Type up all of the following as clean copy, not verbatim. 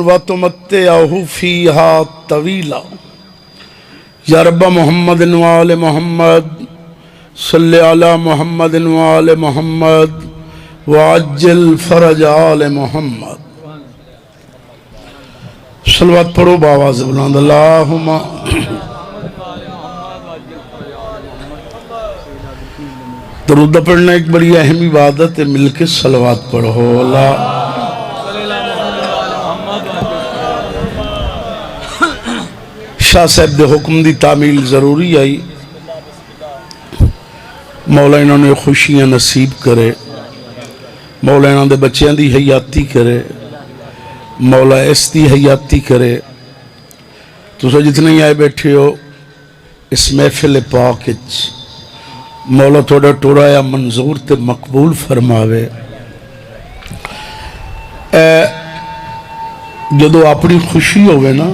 وَتُمَتِّعُهُ فِيهَا طَوِيلًا یا رب محمد وآل محمد صلی علی محمد وآل محمد وعجل فرج آل محمد. صلوات پڑھو باواز بلند. اللہم درود پڑھنا ایک بڑی اہم عبادت ہے. مل کے صلوات پڑھو. اللہ شاہ صاحب دے حکم دی تعمیل ضروری آئی. مولا انہوں نے خوشیاں نصیب کرے. مولا انہوں نے بچیاں دی حیاتی کرے. مولا اس دی حیاتی کرے. تو سو جتنے ہی آئے بیٹھے ہو اس محفل پاک مولا تھوڑا ٹورایا منظور تے مقبول فرماوے. جدو اپنی خوشی ہوئے نا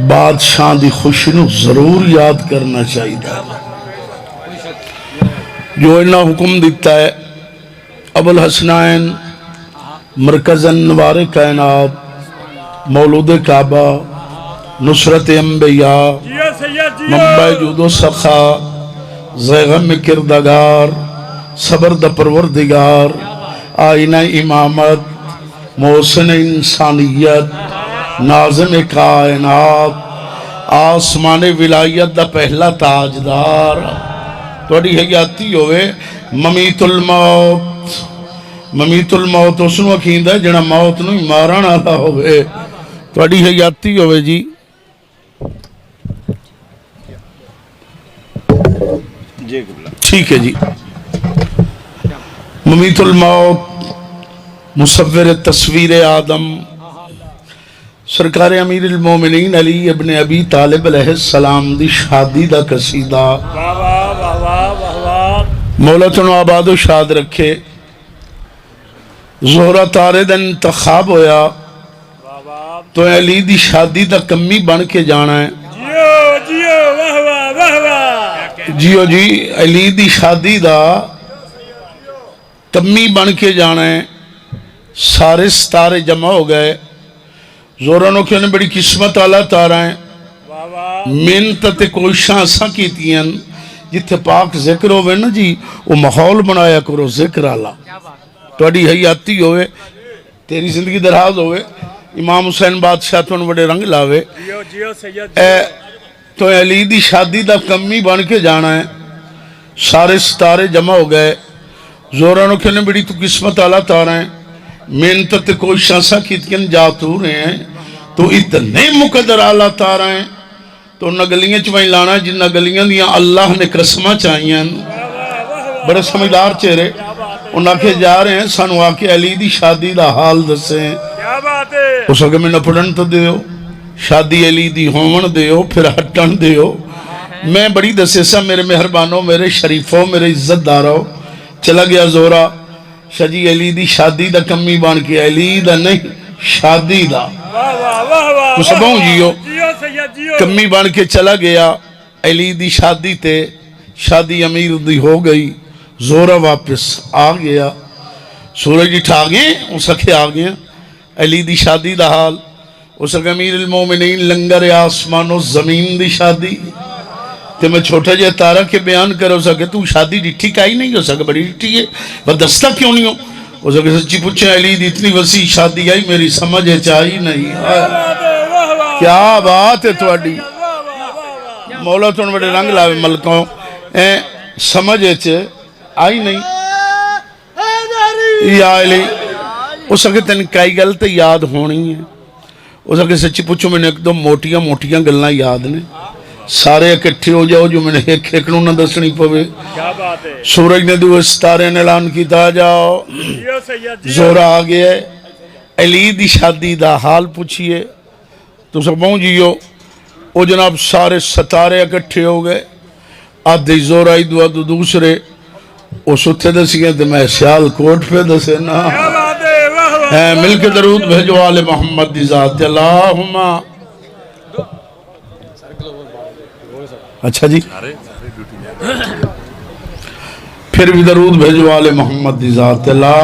بادشاہ دی خوشی نو ضرور یاد کرنا چاہیے. جو انہا حکم دیتا ہے ابو الحسنین مرکز انوار کائنات مولود کعبہ نصرت انبیاء منبع جود و سخا زیغم کردگار صبر دا پروردگار آئینہ امامت محسن انسانیت ناظم کائنات آسمان ولایت دا پہلا تاجدار توڑی حیاتی ہوئے ممیت الموت. ممیت الموت اس نو اکھیند ہے جنہ موت نو ماران آلا ہوئے. توڑی حیاتی ہوئے جی. ٹھیک ہے جی. ممیت الموت مصور تصویر آدم سرکار امیر المومنین علی ابن ابی طالب علیہ السلام دی شادی دا قصیدہ. مولا تنو آباد و شاد رکھے. زہرہ تارے دا انتخاب ہویا تو علی دی شادی دا کمی بن کے جانا ہے. جیو جی علی دی شادی دا کمی بن کے جانا ہے. سارے ستارے جمع ہو گئے. زورانوں کے انہیں بڑی قسمت اللہ تارا ہیں. محنت کوشاں ساں کیتیاں جتھے پاک ذکر ہوئے نا جی وہ ماحول بنایا کرو ذکر اللہ. توڑی حیاتی ہوئے تیری زندگی دراز ہوئے. امام حسین بادشاہ تو ان بڑے رنگ لاوے. تو علی دی شادی دا کمی بن کے جانا ہے. سارے ستارے جمع ہو گئے. زورانوں کے انہیں بڑی تو قسمت اللہ تارا ہیں. محنت کوشاں سا کیتیاں جاتو رہے ہیں تو اتنے مقدر آلہ تارا ہیں تو نہ گلیاں چوائیں لانا جنہ گلیاں دیاں اللہ نے قسمہ چاہیاں. بڑے سمجھدار چہرے انہاں کے جا رہے ہیں سانو آکے علی دی شادی دا حال دسے ہیں. اس وقت میں نہ پڑھن تو دیو شادی علی دی ہومن دیو پھر ہٹن دیو. میں بڑی دسے سا میرے مہربانوں میرے شریفوں میرے عزت داروں. چلا گیا زورا شجی علی دی شادی دا کمی بان کے علی دا نہیں شادی دا تو سبوں جیو کمی بان کے چلا گیا. علی دی شادی تے شادی امیر دی ہو گئی. زورا واپس آ گیا. سورج اٹھا گئے اس اکھے آ گیا. علی دی شادی دا حال اس اکھے امیر المومنین لنگر آسمان و زمین دی شادی تے میں چھوٹا جے تارا کے بیان کرو سکے تو شادی ڈٹھی کائی نہیں ہو سکے بڑی ڈٹھی ہے بدستہ کیوں نہیں ہو. ہو سکے سچی پوچھیں علی دی اتنی وسیع شادی آئی میری سمجھے چاہی نہیں. کیا بات ہے توڑی مولا تو بڑے رنگ لاوے ملکوں سمجھے آئی نہیں. یا علی ہو سکے تین کئی گل تے یاد ہونی ہے. ہو سکے سچی پوچھو میں نے ایک دو موٹیاں موٹیاں گلنا یاد نے سارے اکٹھے ہو جاؤ جو میں نے ایک ایکنوں نہ دسنی پوے. سورج نے دو ستارے نے اعلان کیتا جاؤ. زورا آگے ہے. علی دی شادی دا حال پوچھئے تو سب پہنچیو. او جناب سارے ستارے اکٹھے ہو گئے. آدھی زورا ہی دو دوسرے او ستھے دسی گئے تو میں سیال کوٹ پہ دسے نا. مل کے درود بھیجو آل محمد دی ذات. اللہم اچھا جی پھر بھی درود بھیجو آل محمد دی ذات. اللہ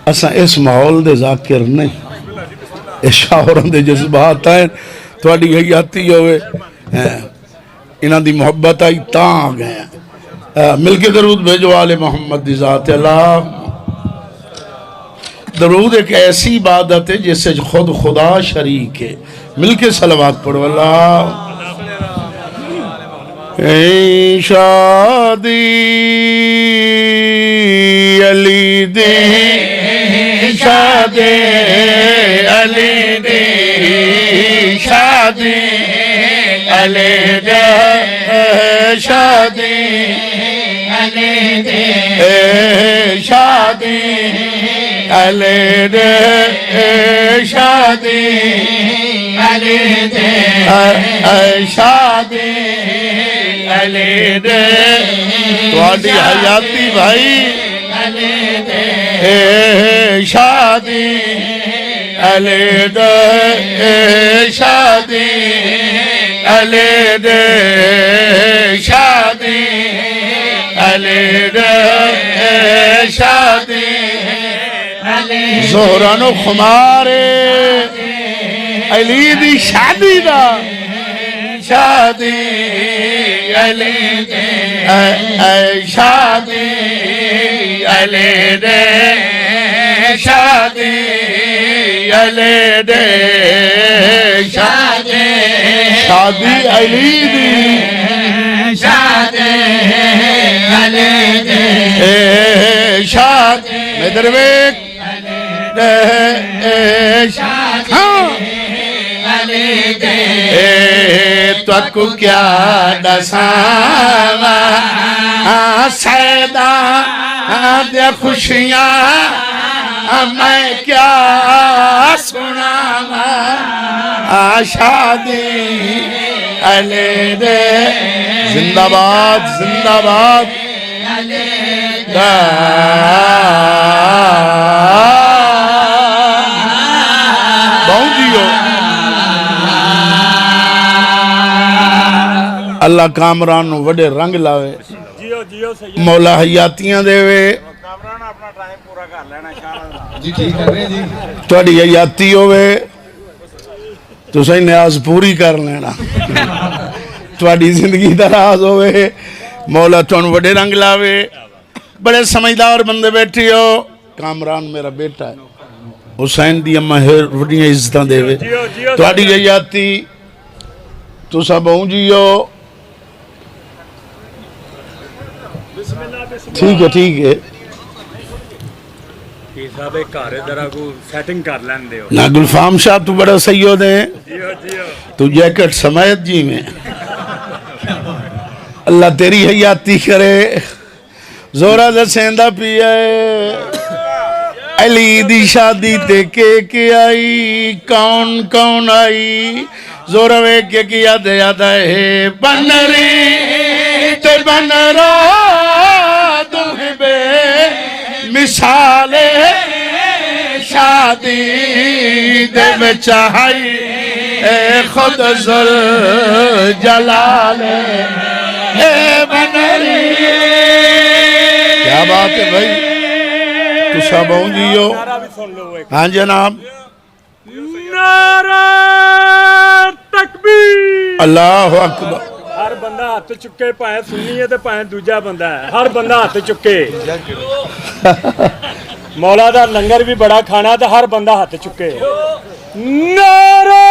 اساں اس ماحول دے ذاکر نہیں، اس شاعراں دے جذبات ہیں، تھوڑی حیاتی ہوئے انہاں دی محبت آئی تاں آ گئے ہیں۔ مل کے درود بھیجو آل محمد دی ذات اللہ۔ درود ایک ایسی عبادت ہے جس سے خود خدا شریک ہے، مل کے صلوات پڑھو اللہ۔ شادی علی دی شادی علی دی شادی علی دی شادی علی دی شادی علی دی شادی علی دی شادی علی دے تواڈی حیاتی بھائی علی دے شادی علی دے شادی علی دے شادی علی دے شادی زہرا نو خمارے علی دی شادی دا شادی علی دے شادی علی دے شادی علی دے شادی شادی علی دی شادی علی دے شادی میں درویک تو کیا دساواں سیدا دے خوشیاں میں کیا سناواں شادی علی دے زندہ باد زندہ باد بہو جیو اللہ کامران نو وڈے رنگ لاوے مولا حیاتیاں دے وے تواڈی حیاتی ہوئے تو صحیح نیاز پوری کر لینا تواڈی زندگی دراز ہوئے مولا تواڈو وڈے رنگ لاوے بڑے سمجھدار بندے بیٹھی ہو کامران میرا بیٹا ہے حسین دی اماں وڈیاں عزتاں دے وے تواڈی حیاتی تساں بہوں جیو ٹھیک ہے ٹھیک ہے نا گلفام شاہ تو بڑا سیود ہے تو جیکٹ سمیت جی میں اللہ تیری حیاتی کرے زورا دا سیندہ پیا علی دی شادی تے کے آئی کون کون آئی زورا وے کے کیا دے یادا ہے بنری تے بنرا بے مثال شادی دے بچائی اے خود ذل جلال اے بنری کیا بات ہے بھائی تو سب ہوں جیو ہاں جناب نعرہ تکبیر اللہ اکبر ہر بندہ ہاتھ چکے پائیں سنی ہے تے پائیں دوجہ بندہ ہے ہر بندہ ہاتھ چکے مولا دا لنگر بھی بڑا کھانا تے ہر بندہ ہاتھ چکے نعرہ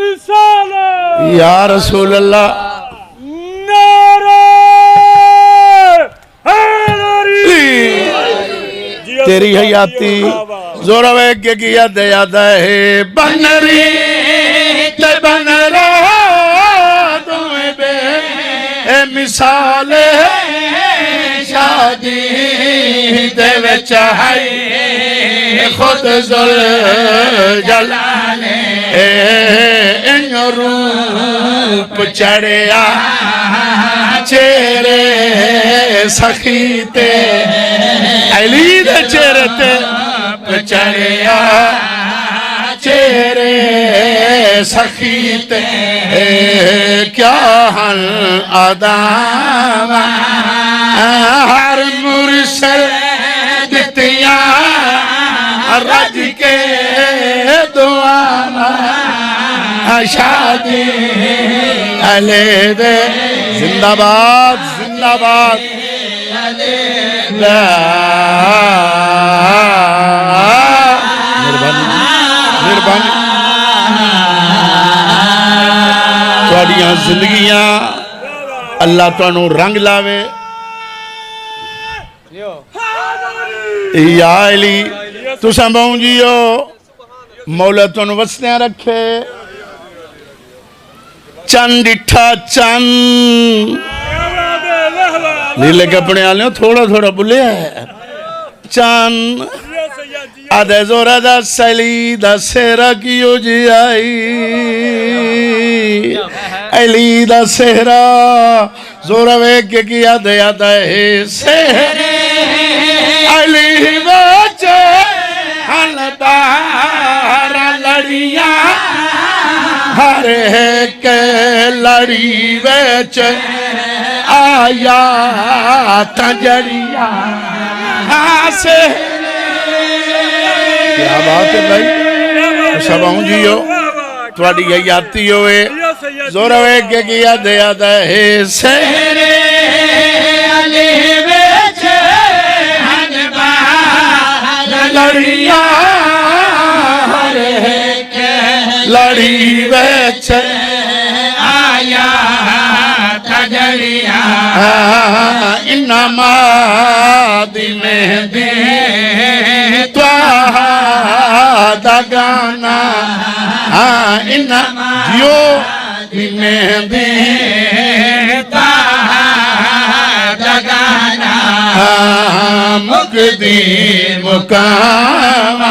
رسالت یا رسول اللہ نعرہ حیدری تیری حیاتی زورا وے کے کیا دے یادا ہے بنری تے بنرا مثال شادی دے وچائی خود ذل جلال ان روپ چڑھیا چہرے سخی تے علی دے چہرے تے چڑھیا چہرے سخی تے کیا ہن آدام ہر مرسل دتیاں رج کے دعا شادی علی دے زندہ باد زندہ باد مہربانی تھوڑیاں زندگیاں اللہ تانوں رنگ لاوے یا علی تساں بہوں جیو مولا تانوں وسدیاں رکھے چند ڈٹھا چند نیلے کپڑے والے تھوڑا تھوڑا بلیا ہے چند آدھے زورا دا سیلی دا سہرا کیو جی آئی علی دا سہرا زورا ویک کے کیا دیا دے سہرے علی بچے ہندار لڑیاں ہر ایک لڑی ویچ آیا تجڑیاں سے کیا بات ہے بھائی سب ہوں جیو تھوڑی حیاتی ہوئے زور ہوئے کہ کیا دیا دے سہرے علی ویچ ہندار لڑیاں ہر ایک لڑی ویچ آیا تجڑیاں انما دی مہدی توہا دا گانا انما جیو دی مہدی توہا دا گانا مقدی مقام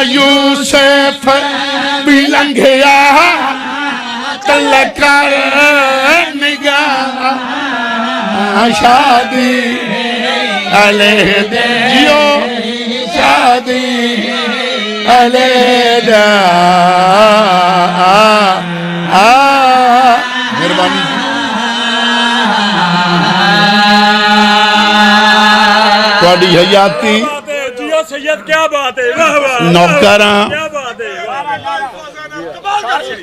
یوسف بھی لنگھیا تلکر نگاہ شادی علیہ جیو شادی علیہ مہربانی تھوڑی حیاتی جیو سید کیا بات ہے نوکراں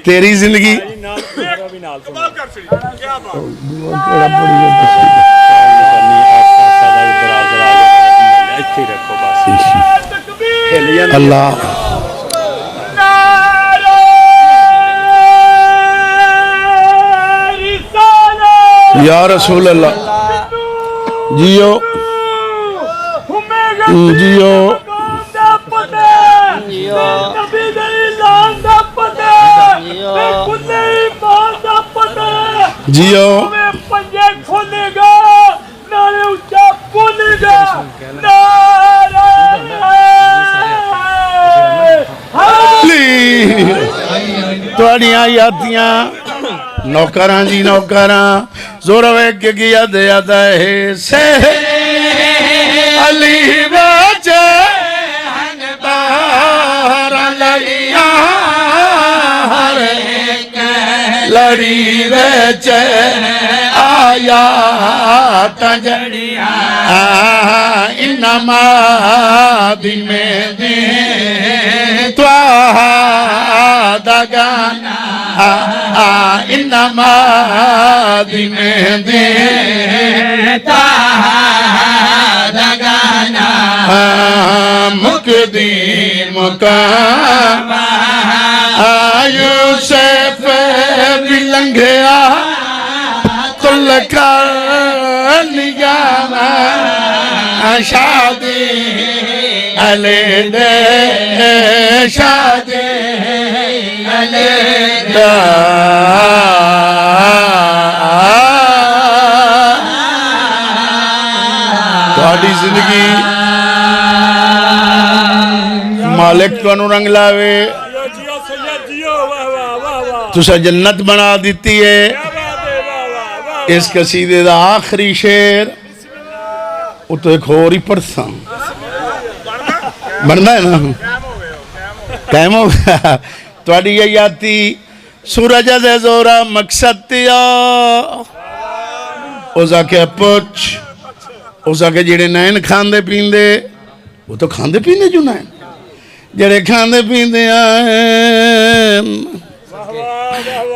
تیری زندگی اللہ یا رسول اللہ جیو جیو جیو پنجے کھولے گا نارے اچھا بولے گا توڑیاں یادیاں نوکراں جی نوکراں زور ویک کے گیا دیا دے سہرے علی بچے ہندار لڑیاں ہر ایک لڑی ویچ آیا تجڑیاں انما دی مہدی توہا دا گانا انما دی مہدی توہا دا گانا مقدی مقام یوسف بھی لنگھیا تلکر نگاہ شادی علیہ دے شادی علیہ دے تھوڑی زندگی مالک تو رنگ لاوے تسا جنت بنا دیتی ہے اس قصیدے دا آخری شعر وہ تو ایک اور ہی پڑھتا بننا ہے نا ٹائم ہو گیا تھوڑی یہ آتی سورج دے زورا مقصد تیا اوزا کے پوچھ اوزا کے جڑے نین کھاندے پیندے وہ تو کھاندے پیندے جو نہ جڑے کھاندے پیندے آئے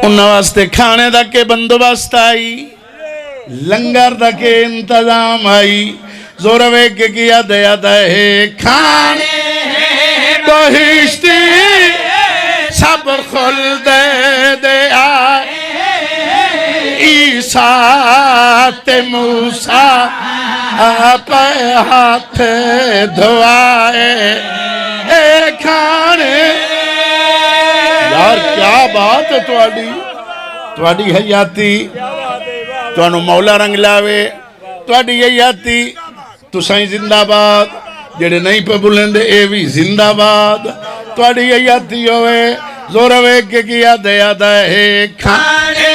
انہاں واسطے کھانے دا کے بندوبست آئی لنگر دا کے انتظام آئی زور وے کے کیا دیا دے کھانے بہشتی سب خلد دے آئے عیسیٰ تے موسیٰ پہ ہاتھ دھوائے اے کھانے یار کیا بات ہے تواڈی حیاتی توانو مولا رنگ لاوے تواڈی حیاتی تسائیں زندہ باد جڑے نہیں پہ بلندے اے بھی زندہ باد تواڈی حیاتی ہوئے زور ہوئے کہ کیا دیا دے کھانے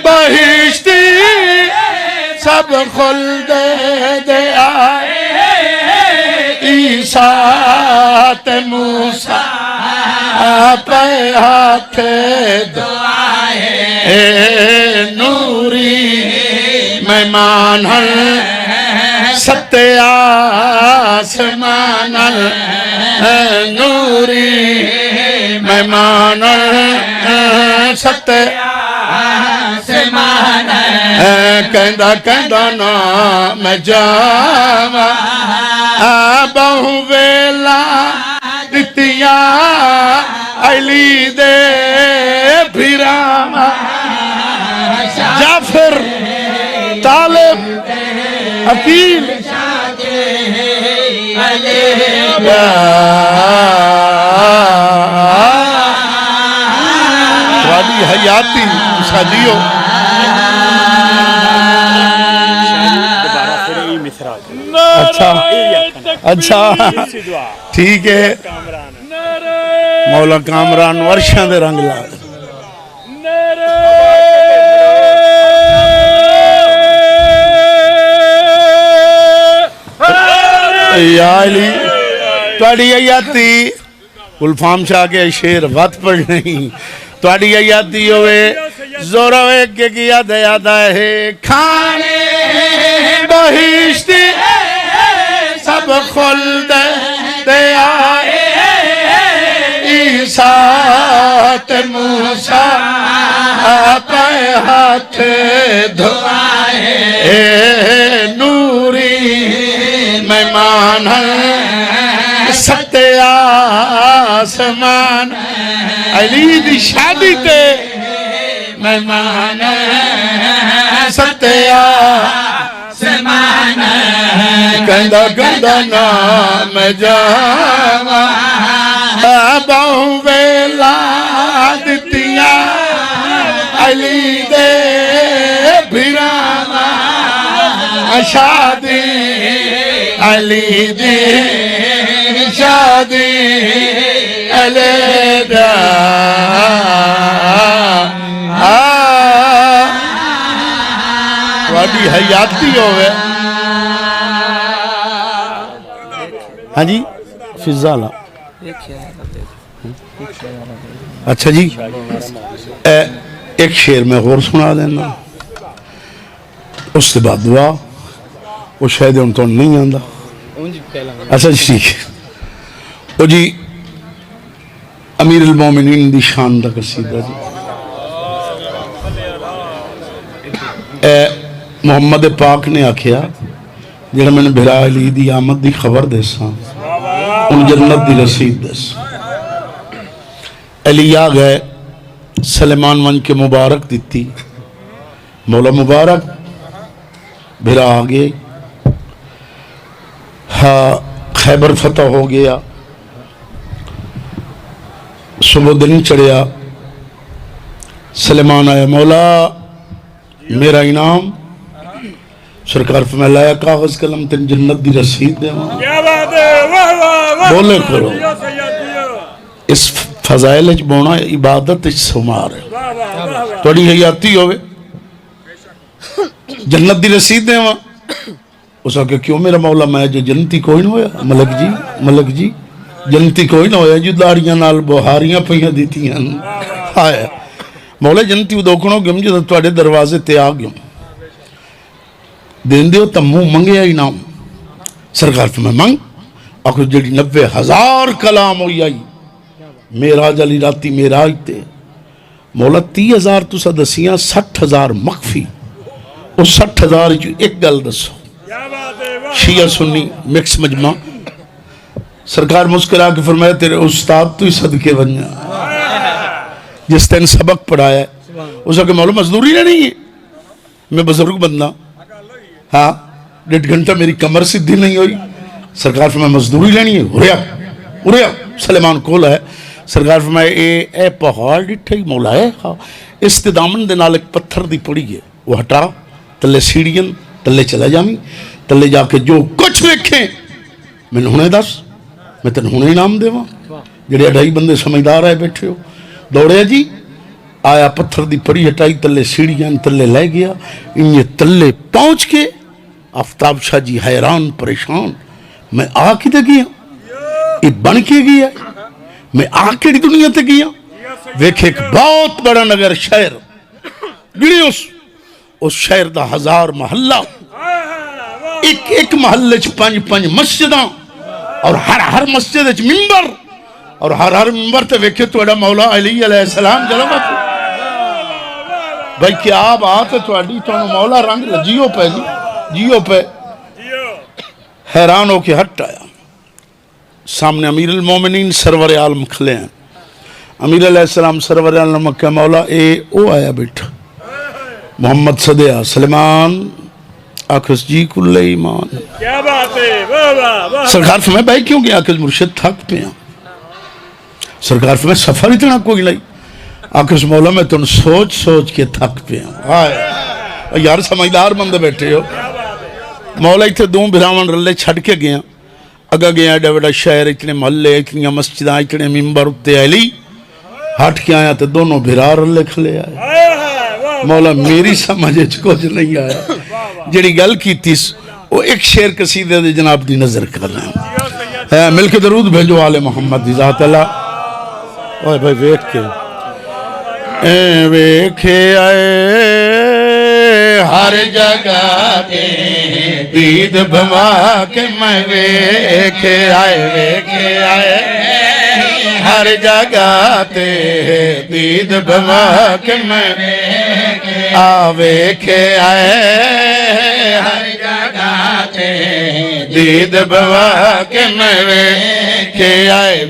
بہشتی سب خلد دے آئے عیسیٰ تے موسیٰ پہ ہاتھ دعائے اے نوری مہمان ستیہ آسمان نوری مہمان ستیہ آسمان کہندہ نام جاوا بہو ویلا دتیا علی دے بھیراما جعفر طالب عقیل وادی حیاتی ساجیو اچھا ٹھیک ہے مولا کامران ورشاں دے رنگ لا یا علی تواڈی حیاتی گلفام شاہ کے شیر وقت پڑھ نہیں تواڈی حیاتی ہوئے زور ہوئے کہ کیا دیا دے کھانے بہشتی سب خلد دے آئے عیسیٰ تے موسیٰ پہ ہاتھ دھوائے اے نوری مہمان ستیہ آسمان علی دی شادی تے مہمان ستیہ آسمان کہندہ نام جاوا بہو ویلا دتیا علی دے بھیراما شادی علی دی شادی علی دا وادی حیاتی ہوئے ہاں جی فضالہ اچھا جی ایک شعر میں غور سنا دینا اس کے بعد دعا وہ شاید ان تو نہیں آندا اچھا جی ٹھیک وہ جی امیر المومنین دی شان دا قصیدہ جی محمد پاک نے آکھیا جڑا میں نے بھرا علی دی آمد دی خبر دے ساں ان جنت دی رسید دے ساں علی آ گئے سلیمان ون کے مبارک دیتی مولا مبارک بھرا آگے ہاں خیبر فتح ہو گیا صبح دن چڑھیا سلیمان آیا مولا میرا انعام سرکار فرمایا لایا کاغذ قلم تن جنت دی رسید دے بولے کرو اس فضائل اچ بونا عبادت اچ سمار ہے توڑی حیاتی ہوئے جنت دی رسید دے وہاں اس آگے کیوں میرا مولا میں جو جنتی کوئی نہ ہویا ملک جی جنتی کوئی نہ ہویا جو داڑیاں نال بہاریاں پہیاں دیتی ہیں آیا مولا جنتی دوکھنوں گم جو توڑے دروازے تے آگم دین دیو تم منگے انعام سرکار فرمایا منگ آخر جڑی 90,000 کلام ہوئی آئی میراج علی راتی میراج تے مولا 30,000 تسا دسیاں 60,000 مخفی اس 60,000 جو ایک گل دسو شیعہ سنی مکس مجمع سرکار مسکرا کے فرمایا تیرے استاد تو ہی صدقے بنیا جس تین سبق پڑھایا ہے اس وقت مولا مزدوری نہیں ہے میں بزرگ بندہ ہاں 1.5 گھنٹہ میری کمر سدھی نہیں ہوئی سرکار فرمایا مزدوری لینی ہے اریا سلیمان کولا ہے سرکار فرمایا اے پہاڑ ڈٹھا ہی مولا ہے استدامن دے نال ایک پتھر دی پڑی ہے وہ ہٹا تلے سیڑھین تلے چلا جامی تلے جا کے جو کچھ ویکھیں میں نے ہنے دس میں تن ہنے انعام دے وہاں جڑے 2.5 بندے سمجھدار آئے بیٹھے ہو دوڑے جی آیا پتھر دی پڑی ہٹائی تلے سیڑھین تلے لے گیا انہیں تلے پہنچ کے آفتاب شاہ جی حیران پریشان میں آ کے دے گیا یہ بن کے گیا میں آ کے دنیا تے گیا ویکھے ایک بہت بڑا نگر شہر گڑی اس شہر دا 1000 محلہ ایک محلے 5 مسجداں اور ہر مسجد ممبر اور ہر ممبر تے ویکھے توڑا مولا علی علیہ السلام جلوہ بھائی کیا بات ہے توڑی تو مولا رنگ لجیو پہ جیو پہ حیران ہو کے ہٹ آیا سامنے امیر المومنین سرور عالم کھلے ہیں امیر علیہ السلام سرور عالم کہ مولا او آیا بیٹھا محمد صدیہ سلیمان آکھس جی کل ایمان کیا بات ہے سرکار فرمائے بھائی کیوں گیا آکھس مرشد تھک پہ ہیں سرکار فرمائے سفر اتنا کوئی نہیں آکھس مولا میں تن سوچ کے تھک پہ ہیں یار سمجھدار بندے بیٹھے ہو مولا اتنے دوں بھراون رلے چھڑ کے گیا اگا گیا ایڈا ویڈا شہر اتنے محلے اتنی مسجداں اتنے ممبر اتے علی ہٹ کے آیا تو دونوں بھرا رلے کھلے آئے مولا میری سمجھے کچھ نہیں آیا جڑی گل کی تیس وہ ایک شعر قصیدے دے جناب دی نظر کر رہے ہیں مل کے درود بھیجو آل محمد دی ذات اللہ اوہ بھائی ویکھ کے ویکھے آئے ہر جگہ تے دید بھوا کے میں ویکھے آئے ہر جگہ تے دید بھوا کے میں ویکھے آئے ہر جگہ تے دید بھوا کے میں ویکھے آئے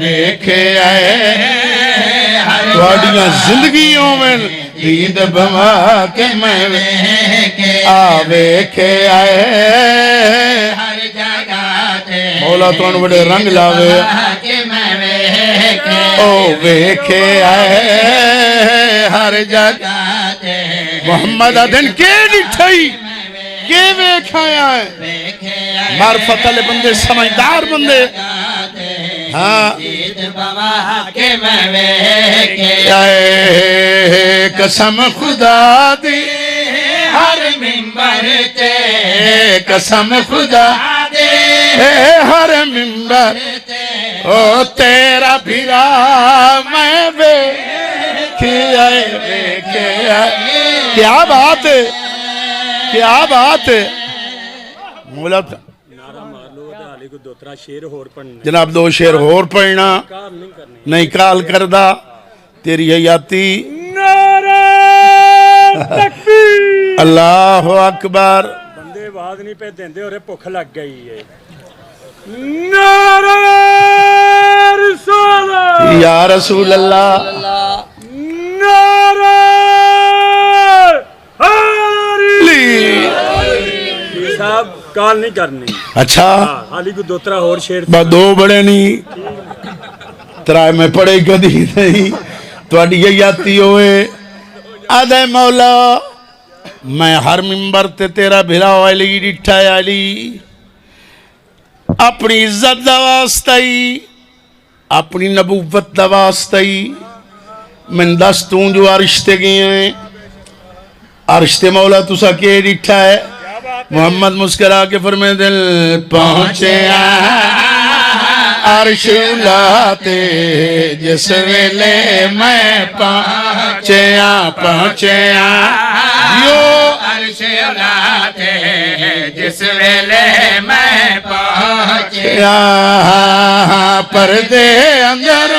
تھوڑیاں زندگیوں میں دید بھوا کے میں ویکھے آئے ہر جگہ تے مولا تو انہوں بڑے رنگ لاوے او ویکھے آئے ہر جگہ تے محمد آدھن کے ڈٹھائی کے ویکھایا ہے معرفت علی بندے سمجھدار بندے ہاں قسم خدا دی ہر ممبر تے قسم خدا دی ہر ممبر او تیرا بھرا میں ویکھے آئے کیا بات ہے کیا بات ہے مولا جناب 2 شعر ہور پڑھنا نہیں کال کردہ تیری حیاتی نعرہ تکبیر اللہ اکبر بندے آواز نہیں پہ دیندے اور بھوک لگ گئی ہے نعرہ رسالہ یا رسول اللہ نعرہ صاحب کال نہیں کرنی اچھا حالی کو 2 اور شعر با 2 بڑے نہیں ترائے میں پڑھے کدی نہیں تواڈی حیاتی ہوئے آدھے مولا میں ہر ممبر تے تیرا بھرا علی ڈٹھا علی اپنی عزت دا واسطائی اپنی نبوت دا واسطائی من دس توں جو عرش تے گئے ہیں عرش تے مولا تسا کے ڈٹھا ہے محمد مسکرا کے فرمائے دل پہنچے عرش لاتے جس ویلے میں پہنچے جو عرش لاتے جس ویلے میں پہنچے پردے اندر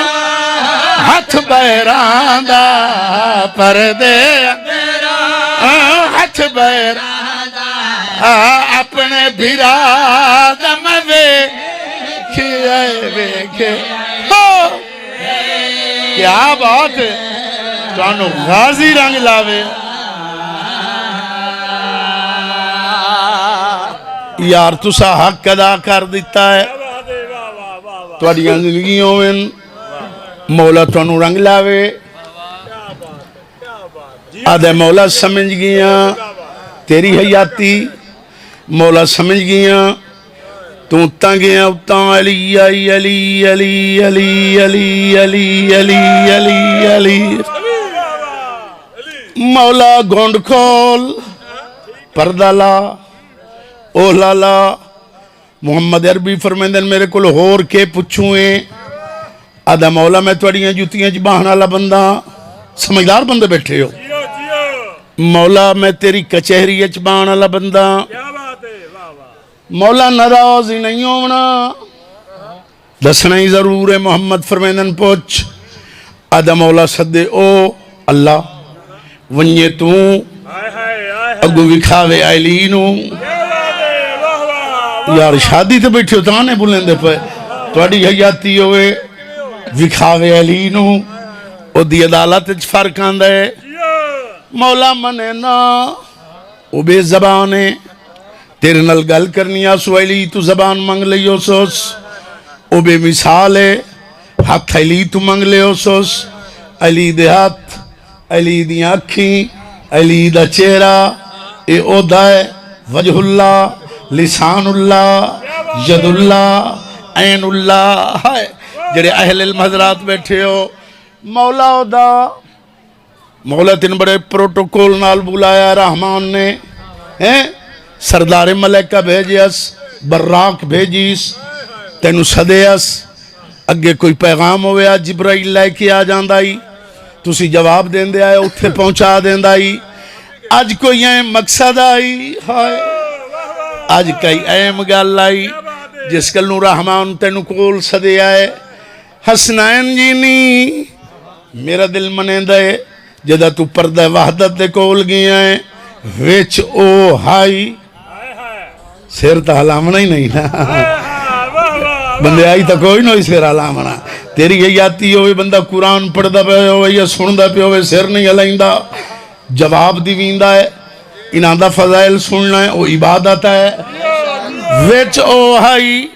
ہاتھ بیراں دا پردے اندر ہاتھ بیراں دا اپنے بھرا دا میں ویکھے کیا بات ہے تانو غازی رنگ لاوے یار تسا حق ادا کر دیتا ہے تواڈیاں زندگیوں میں مولا تانو رنگ لاوے آدھے مولا سمجھ گیا تیری حیاتی مولا سمجھ گیا تو اتاں گیا اتاں علی علی علی علی علی علی علی علی علی علی مولا گونڈ کھول پردہ لا او لالا محمد عربی فرمیندن میرے کل ہور کے پچھوئیں آدھا مولا میں توڑیاں جوتیاں جباہنا لا بندہ سمجھدار بندے بیٹھے ہو مولا میں تیری کچہری جباہنا لا بندہ مولا ناراض ہی نہیں ہونا دسنا ہی ضرور ہے محمد فرمیندن پوچھ آدھا مولا صدے او اللہ ونیہ تو اگو وکھاوے آئلینو یار شادی تے بیٹھے اتانے بولیں دے پہ توڑی حیاتی ہوئے وکھاوے علیینو او دی عدالت فرق آندہ ہے مولا منے نا او بے زبانے تیرے نل گل کرنی آسو علی تو زبان منگ لئیو سوس او بے مثال ہے ہاتھ علی تو منگ لئیو سوس علی دے ہاتھ علی دی آنکھیں علی دا چہرہ اے او دائے وجہ اللہ لسان اللہ ید اللہ عین اللہ جڑے اہل علم حضرات بیٹھے ہو مولا او دا مولا تین بڑے پروٹوکول نال بلایا رحمان نے سردار ملکہ بھیجیس براق بھیجیس تینو صدیس اگے کوئی پیغام ہویا جبرائیل لے کے آ جاندائی تُسی جواب دین دے آئے اتھے پہنچا دین دائی آج کوئی ایم مقصد آئی آج کئی ایم گال آئی جس کلنو رحمان تینو کول صدی آئے حسنین جینی میرا دل منیں دے جدہ تو پردہ وحدت دے کول گیا ہے ویچ او ہائی سیر تا حلامنا ہی نہیں نا بندے آئی تا کوئی نوئی سیر حلامنا تیری یہ آتی ہوئے بندہ قرآن پڑھ دا پہ ہوئے یا سن دا پہ ہوئے سیر نہیں حلائیں دا جواب دیویندہ ہے انہاں دا فضائل سننا ہے وہ عبادت ہے ویچ او ہائی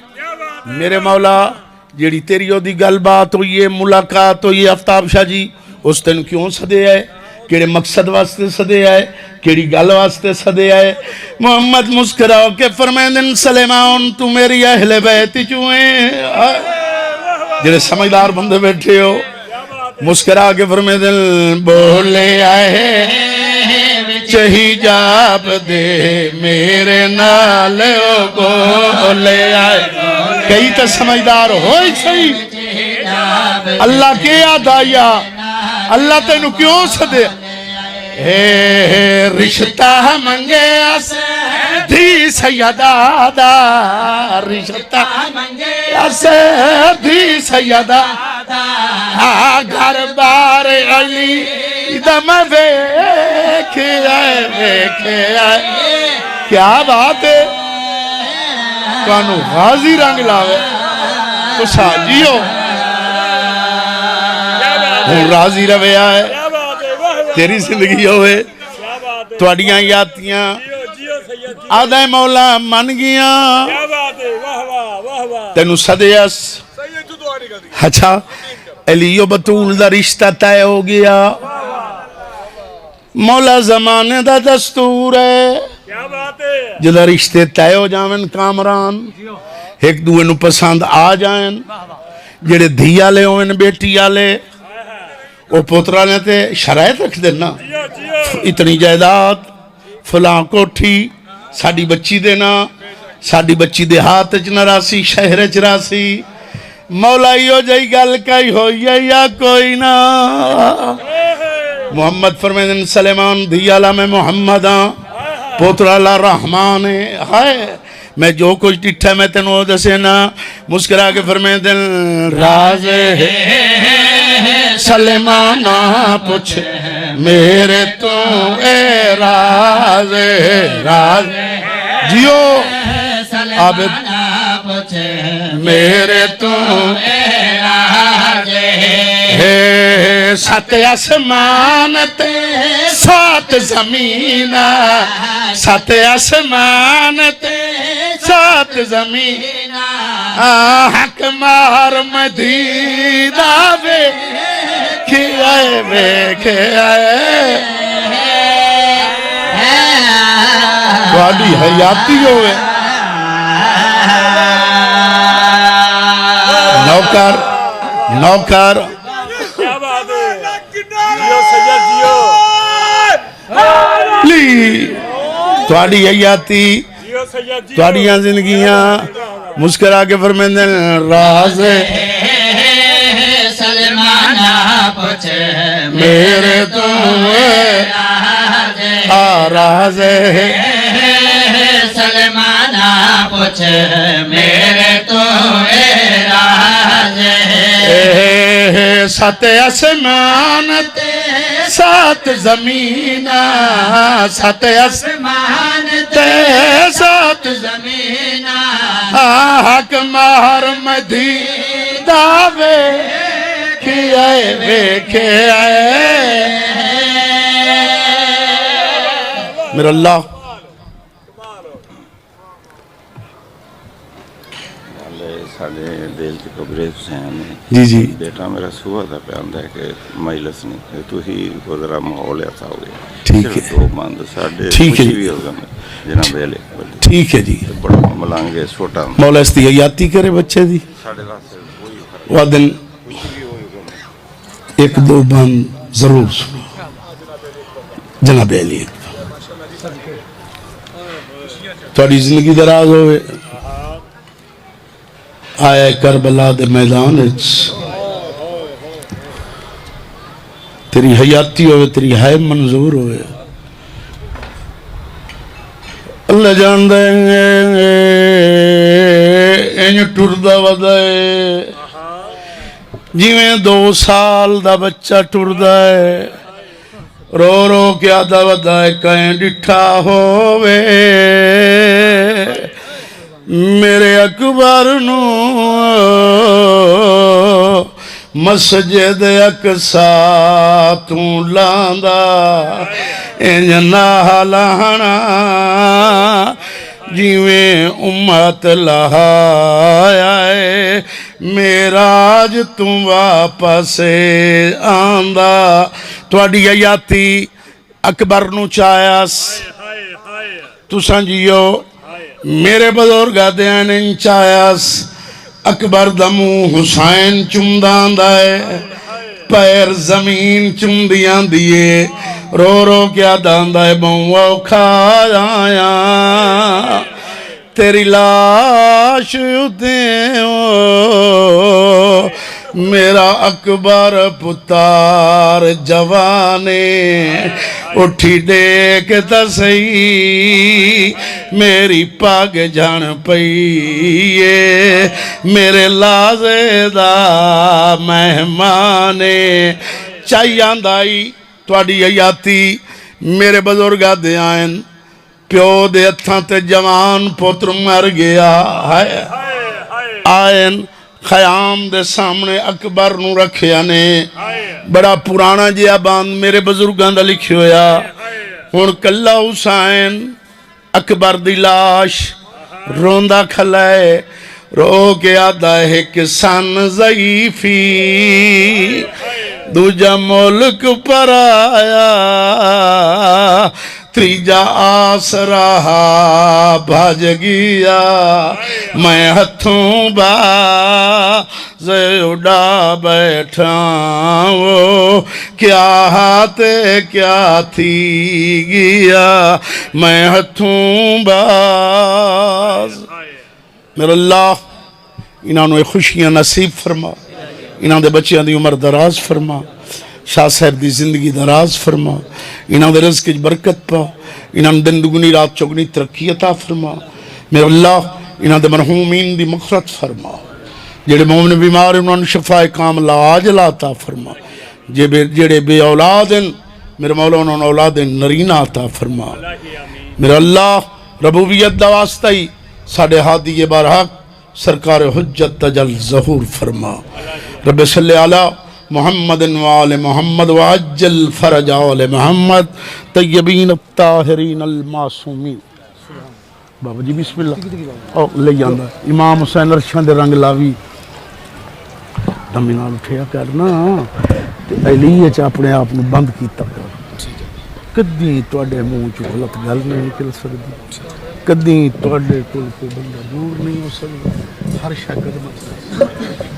میرے مولا جیڑی تیری ہو دی گل بات ہوئی ہے ملاقات ہوئی ہے افتاب شاہ جی اس تین کیوں صدے آئے کیڑے مقصد واسطے صدے آئے کیڑی گل واسطے صدے آئے محمد مسکراؤ کے فرمیندن سلیمان تو میری اہل بیت چوئیں جیڑے سمجھدار بندے بیٹھے ہو مسکرا کے فرمیندن بولے آئے چہی جاب دے میرے نالوں کو لے آئے کئی تو سمجھدار ہوئی صحیح اللہ کے یاد آیا اللہ تینو کیوں صدے رشتہ منگے اس دی سیدہ دا رشتہ منگے اس دی سیدہ گھر بار علی دم ویکھے آئے کیا بات ہے کانو غازی رنگ لاوے تو ساجیو ہوں راضی روے آئے تیری زندگی ہوئے توڑیاں یاتیاں آدھے مولا من گیا تینو صدیس اچھا علیو بطول دا رشتہ تے ہو گیا مولا زمانے دا دستور ہے جدہ رشتے تے ہو جاویں کامران ایک دوئے نو پسند آ جائیں جڑے دھیا لے ہوئیں بیٹی آلے وہ پوترہ نے تے شرائط رکھ دینا اتنی جائداد فلاں کوٹھی ساڑی بچی دینا ساڑی بچی دے ہاتھ چنا راسی شہر چراسی مولا یو جائی گل کئی ہوئی یا کوئی نا محمد فرمیدن سلیمان دھیالا میں محمد پوترہ اللہ رحمان ہے میں جو کچھ ڈٹھا میں تینوں دسے نا مسکرا کے فرمائے دل راز ہے سلیمانہ پوچھ میرے تو اے راز ہے راز جیو عابد میرے تو اے راز ہے سات آسمان تے سات زمین سات آسمان تے سات زمین حق مار مدیدہ ویکھے آئے ویکھے آئے تواڈی حیاتی ہوئے نوکر نوکر کیا بات ہے جیو سید جیو لی تواڈی حیاتی جیو سید جیو تواڈیاں زندگیاں مسکرا کے فرمیندے راز سلمانہ پوچھ میرے تو راز سلمانہ پوچھ میرے تو راز سات آسمان تے سات زمین سات آسمان تے سات زمین حق مہر مدیدہ ویکھے آئے ویکھے آئے میرا اللہ ساڑے دل کے قبرے حسین جی جی بیٹا میرا سوہ تھا پہ آندہ ہے کہ مجلس نہیں تو ہی کو ذرا ماحول ایسا ہو گیا ٹھیک ہے صرف دو بند ساڑے ٹھیک ہے خوشی بھی ہوگا جناب بیلے ٹھیک ہے جی بڑا ملانگے چھوٹا مولا استیاتی کرے بچے دی ساڑے واسطے وہی وعدن ایک دو بند ضرور سنو جناب علی تھوڑی زندگی دراز ہوئے آئے کربلا دے میدان تیری حیاتی ہوئے تیری حیب منظور ہوئے اللہ جان دیں گے این ٹردہ ودائے جیویں 2 سال دا بچہ ٹردہ ہے رو رو کیا دا ودائے کہیں ڈٹھا ہوئے میرے اکبر نو مسجد اقصا توں لاندا انج نہ لانا جیویں امت لہایا ہے میراج توں واپس آندا تواڈی حیاتی اکبر نو چاہیاس تساں جیو میرے بزرگ دیاں نے چاہیاس اکبر دمو حسین چمدان دائے پیر زمین چمدیاں دیئے رو رو کیا دان دائے بہو کھایا تیری لاش دیو میرا اکبر پتار جوانے اٹھی دیکھ تسئی میری پاگ جان پئیے میرے لازے دا مہمانے چاہیاں دائی تواڈی حیاتی میرے بزرگا دے آئین پیو دے اتھاں تے جوان پتر مر گیا آئین خیام دے سامنے اکبر نو رکھیا نے بڑا پرانا جیا باند میرے بزرگان دا لکھی ہویا ہون کلا حسین اکبر دی لاش روندہ کھلائے رو کے آدھا ہے کہ سن ضعیفی دوجہ ملک پر آیا تریجا آس رہا بھاج گیا میں ہتھوں باز اڑا بیٹھا وہ کیا ہاتھے کیا تھی گیا میں ہتھوں باز میرا اللہ انہوں نے خوشیاں نصیب فرما انہوں دے بچیاں دی عمر دراز فرما شاہ صاحب دی زندگی دراز فرما انہوں دے رزق برکت پا انہوں دن دگنی رات چگنی ترقی عطا فرما میرے اللہ انہاں دے مرحومین دی مغفرت فرما جڑے مومن بیمار انہوں نے شفا کاملہ عاجلہ عطا فرما جڑے بے اولاد ہیں میرے مولا انہوں نے اولاد نرینہ عطا فرما میرے اللہ ربوبیت دا واسطہ ہی ساڑھے ہادی برحق سرکار حجت تجل ظہور فرما رب صلی علی محمد وآل محمد وعجل فرج آل محمد طیبین الطاہرین المعصومین بابا جی بسم اللہ او لے جاندہ امام حسین ارشان دے رنگ لاوی دمی نال اٹھیا کرنا علیہ چا اپنے آپ نے بند کیتا کدی توڑے منہ چو غلط گل نہیں نکل سکتی کدی توڑے کل کو بندہ دور نہیں ہو سکتا ہر شکل مطلب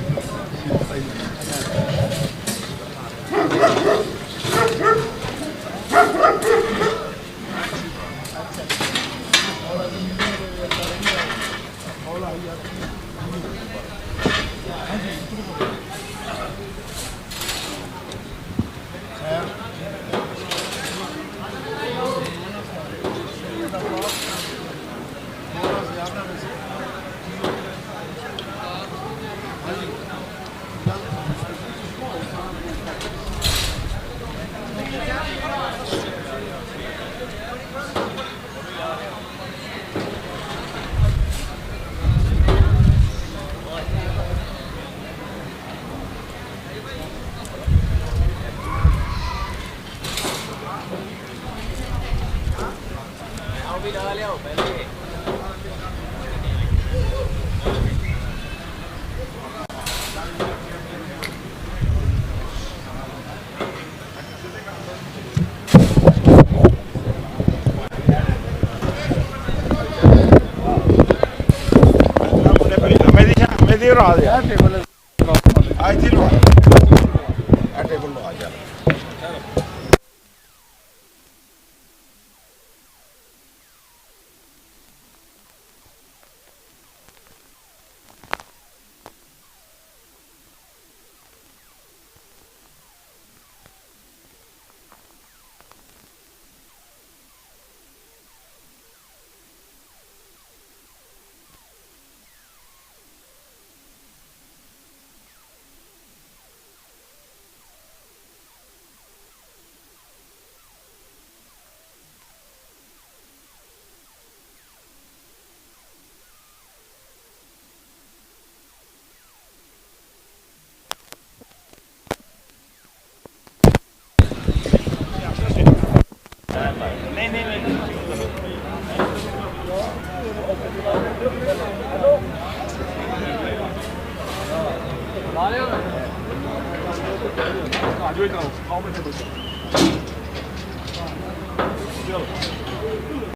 Chalo.